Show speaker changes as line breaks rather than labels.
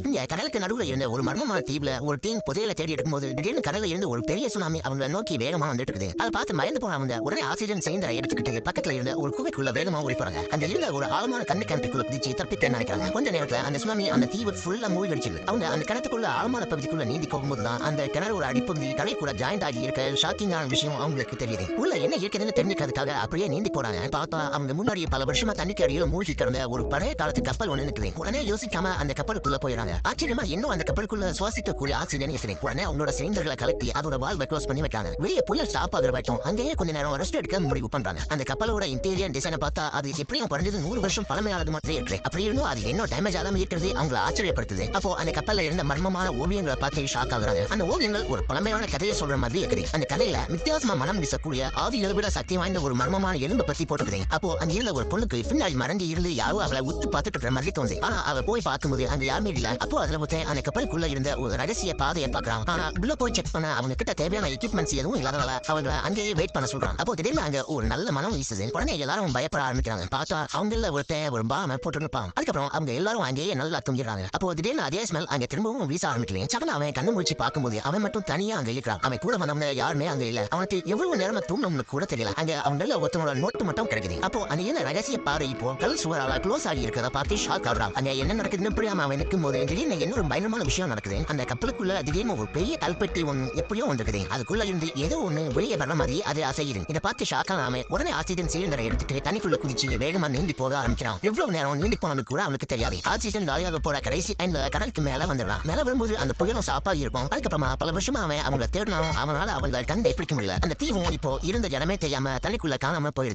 இங்க கடலுக்கு நடுவுல இருந்த ஒரு மர்மமான தீவுல ஒரு டீம் புதையல தேடி எடுக்கும்போது திடீர்னு கடல்ல இருந்து ஒரு பெரிய சுனாமி அவங்க நோக்கி வேகமா வந்துட்டு இருக்குது. அதை பார்த்து பயந்து போனவங்க உடனே ஆக்சிஜன் சிலிண்டரை எடுத்துக்கிட்டு பக்கத்துல இருந்த ஒரு குகைக்குள்ள வேகமா ஓடி போறாங்க. அங்க இருந்த ஒரு ஆழமான கண்ணு கிணத்துக்குள்ள குதிச்சு தப்பிக்க நினைக்கிறாங்க. கொஞ்ச நேரத்துல அந்த சுனாமி அந்த தீவு ஃபுல்லா மூழ்கடிச்சிருது. அவங்க அந்த கிணத்துக்குள்ள ஆழமான பகுதிக்குள்ள நீந்தி போகும்போது தான் அந்த கிணறு ஒரு அடிப்பகுதி கடை கூட ஜாயிண்ட் ஆகி இருக்க ஷாக்கிங்கான விஷயம் அவங்களுக்கு தெரியுது. உள்ள என்ன இருக்குதுன்னு தெரிஞ்சுக்கிறதுக்காக அப்படியே நீந்தி போறாங்க. பார்த்தா அவங்க முன்னாடி பல வருஷமா தண்ணிக்கு அடியில மூழ்கி கிடந்த ஒரு பழைய காலத்து கப்பல் ஒண்ணு நிக்குது. உடனே யோசிக்காம அந்த கப்பலுக்குள்ள போயிடறாங்க. ஆச்சரியமா இன்னும் அந்த கப்பலுக்குள்ள சுவாசிக்கக்கூடிய ஆக்சிஜன் இருக்குது. உடனே அவங்களோட சிலிண்டர்களை கலட்டி அதோட வால்வை க்ளோஸ் பண்ணி வைக்காங்க. வெளியே புயல் ஸ்டாப் ஆகிற வரைக்கும் அங்கேயே கொஞ்ச நேரம் ரெஸ்ட் எடுக்க முடிவு பண்றாங்க. அந்த கப்பலோட இன்டீரியர் டிசைனை பார்த்தா அது எப்படியும் குறைஞ்சது 100 வருஷம் பழமையானது மாதிரி இருக்கு. அப்படி இருந்தும் அது இன்னும் டேமேஜ் ஆகாம இருக்கிறது அவங்களை ஆச்சரியப்படுத்துது. அப்போ அந்த கப்பல்ல இருந்த மர்மமான ஓவியங்களை பார்த்து ஷாக் ஆகுறாங்க. அந்த ஓவியங்கள் ஒரு பழமையான கதையை சொல்ற மாதிரி இருக்குது. அந்த கதையில வித்தியாசமா மனம் வீசக்கூடிய ஆதி விட சக்தி வாய்ந்த ஒரு மர்மமான எலும்பை பத்தி போட்டுருக்குது. அப்போ அங்க இருந்த ஒரு பொண்ணுக்கு பின்னாடி மறைஞ்சு இருந்து யாரோ அவளை உத்து பார்த்துட்டு இருக்கிற மாதிரி தோணுது. ஆனா அவ போய் பார்க்கும்போது அங்க யாருமே இல்ல. அப்போ அதுல ஒருத்தன் அந்த கப்பலுக்குள்ள இருந்த ஒரு ரகசிய பாதையை பார்க்கறான். ஆனா உள்ள போய் செக் பண்ண அவங்க கிட்ட தேவையான எக்யூப்மெண்ட்ஸ் எதுவும் இல்லாதனால அவங்க அங்கேயே வெயிட் பண்ண சொல்றான். அப்போ திடீர்னு அங்க ஒரு நல்ல மனம் வீசுது. உடனே எல்லாரும் பயப்பட ஆரம்பிக்கிறாங்க. பார்த்தா அவங்கள ஒருத்தன் ஒரு பாம போட்டு இருப்பான். அதுக்கப்புறம் அவங்க எல்லாரும் அங்கேயே நல்லா தூங்கிடுறாங்க. அப்போ திடீர்னு அதே ஸ்மெல் அங்க திரும்பவும் வீச ஆரம்பிக்கலையே. சகல அவன் கண்ணு முடிச்சு பார்க்கும்போது அவன் மட்டும் தனியா அங்க இருக்கிறான். அவன் கூட வந்தவங்க யாருமே அங்க இல்ல. அவனுக்கு எவ்வளவு நேரமா தூங்கணும்னு கூட தெரியல. அங்க அவங்கள ஒருத்தனோட நோட்டு மட்டும் கிடைக்குது. அப்போ அந்த என்ன ரகசிய பாறை இப்போ கல் சுவரால க்ளோஸ் ஆகி இருக்கிறத பார்த்து ஷாக் ஆகுறான். அங்க என்ன நடக்குதுன்னு புரியாம அவன் நிற்கும் போது திடீர்னு என்ன ஒரு பயங்கரமான விஷயம் நடக்குது. அந்த கப்பலுக்குள்ள திடீர்னு ஒரு பெரிய கல்பெட்டி ஒண்ணு எப்படியோ வந்துருக்குது. அதுக்குள்ள இருந்து ஏதோ ஒண்ணு வெளியே வர மாதிரி அது அசையுது. இதை பார்த்து ஷாக் ஆகாம உடனே ஆக்சிஜன் சிலிண்டரை எடுத்துட்டு தண்ணிக்குள்ள குதிச்சு வேகமா நீந்தி போக ஆரம்பிக்கிறான். எவ்வளவு நேரம் நீந்தி போனது கூட அவனுக்கு தெரியாது. ஆக்சிஜன் காலியாக போற கடைசி டைம்ல கடலுக்கு மேல வந்துடுறான். மேல வரும்போது அந்த புயலும் சாப்பா இருக்கும். அதுக்கப்புறமா பல வருஷமா அவன் அவங்களை தேடினாலும் அவனால அவங்க கண்டை பிடிக்க முடியல. அந்த தீவும் இப்போ இருந்த இடமே தெரியாம தண்ணிக்குள்ள காணாம போயிருது.